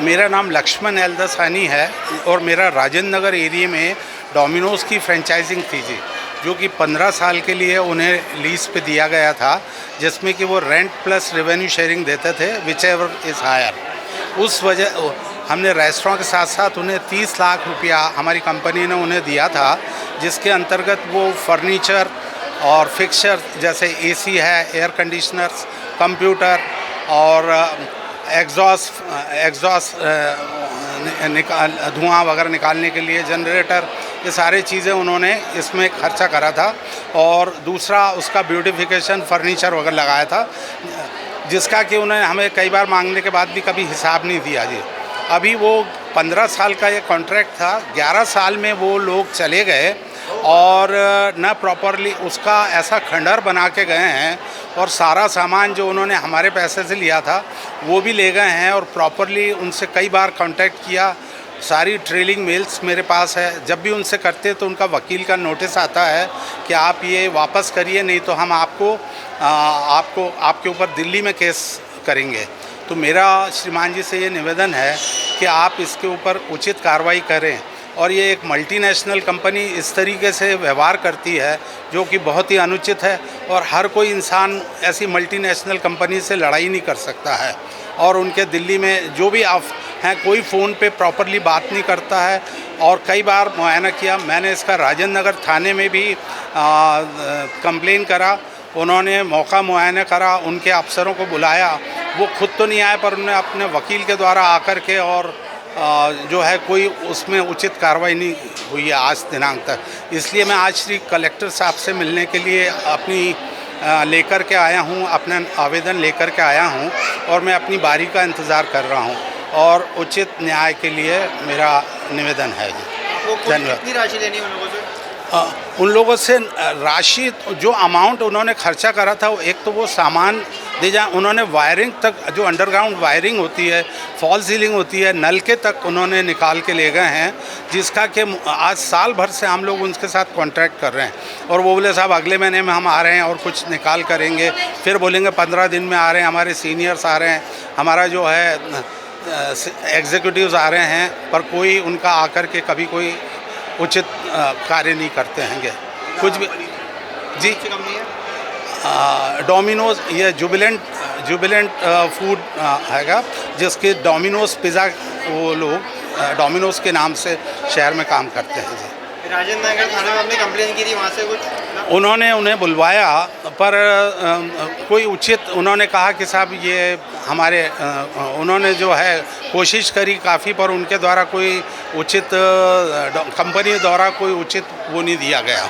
मेरा नाम लक्ष्मण एलदसानी है और मेरा राजेंद्र नगर एरिया में डोमिनोज़ की फ्रेंचाइजिंग थी जी, जो कि 15 साल के लिए उन्हें लीज़ पे दिया गया था, जिसमें कि वो रेंट प्लस रेवेन्यू शेयरिंग देते थे विच एवर इज़ हायर। उस वजह हमने रेस्टोरेंट के साथ साथ उन्हें 30 लाख रुपया हमारी कंपनी ने उन्हें दिया था, जिसके अंतर्गत वो फर्नीचर और फिक्सचर जैसे एसी है, एयर कंडीशनर्स, कंप्यूटर और एग्जॉस्ट धुआं वगैरह निकालने के लिए जनरेटर, ये सारी चीज़ें उन्होंने इसमें खर्चा करा था। और दूसरा उसका ब्यूटिफिकेशन फर्नीचर वगैरह लगाया था, जिसका कि उन्हें हमें कई बार मांगने के बाद भी कभी हिसाब नहीं दिया जी। अभी वो 15 साल का ये कॉन्ट्रैक्ट था, 11 साल में वो लोग चले गए और न प्रॉपरली उसका ऐसा खंडर बना के गए हैं, और सारा सामान जो उन्होंने हमारे पैसे से लिया था वो भी ले गए हैं। और प्रॉपरली उनसे कई बार कांटेक्ट किया, सारी ट्रेलिंग मेल्स मेरे पास है। जब भी उनसे करते तो उनका वकील का नोटिस आता है कि आप ये वापस करिए, नहीं तो हम आपके ऊपर दिल्ली में केस करेंगे। तो मेरा श्रीमान जी से ये निवेदन है कि आप इसके ऊपर उचित कार्रवाई करें। और ये एक मल्टीनेशनल कंपनी इस तरीके से व्यवहार करती है जो कि बहुत ही अनुचित है, और हर कोई इंसान ऐसी मल्टीनेशनल कंपनी से लड़ाई नहीं कर सकता है। और उनके दिल्ली में जो भी आप हैं, कोई फ़ोन पे प्रॉपरली बात नहीं करता है। और कई बार मुआयना किया, मैंने इसका राजेंद्र नगर थाने में भी कंप्लेन करा, उन्होंने मौका मुआयना करा, उनके अफसरों को बुलाया, वो खुद तो नहीं आए पर उन्होंने अपने वकील के द्वारा आकर के और जो है कोई उसमें उचित कार्रवाई नहीं हुई है आज दिनांक तक। इसलिए मैं आज श्री कलेक्टर साहब से मिलने के लिए अपनी लेकर के आया हूँ, अपना आवेदन लेकर के आया हूँ, और मैं अपनी बारी का इंतज़ार कर रहा हूँ, और उचित न्याय के लिए मेरा निवेदन है जी। धन्यवाद। कितनी राशि लेनी है उन लोगों से? उन लोगों से राशि जो अमाउंट उन्होंने खर्चा करा था, वो एक तो वो सामान दे जाए, उन्होंने वायरिंग तक, जो अंडरग्राउंड वायरिंग होती है, फॉल सीलिंग होती है, नलके तक उन्होंने निकाल के ले गए हैं, जिसका कि आज साल भर से हम लोग उनके साथ कॉन्ट्रैक्ट कर रहे हैं। और वो बोले साहब अगले महीने में हम आ रहे हैं और कुछ निकाल करेंगे, फिर बोलेंगे 15 दिन में आ रहे हैं, हमारे सीनियर्स आ रहे हैं, हमारा जो है एग्जीक्यूटिव्स आ रहे हैं, पर कोई उनका आकर के कभी कोई उचित कार्य नहीं करते हैं कुछ भी जी। कंपनी है डोमिनोज़, ये जुबिलेंट फूड हैगा, जिसके डोमिनोज़ पिज़्ज़ा वो लोग डोमिनोज़ के नाम से शहर में काम करते हैं जी। राजेंद्र नगर थाने में आपने कंप्लेन की थी, वहाँ से कुछ उन्होंने उन्हें बुलवाया, पर कोई उचित, उन्होंने कहा कि साहब ये हमारे उन्होंने जो है कोशिश करी काफ़ी, पर उनके द्वारा कोई उचित कंपनी द्वारा कोई उचित वो नहीं दिया गया।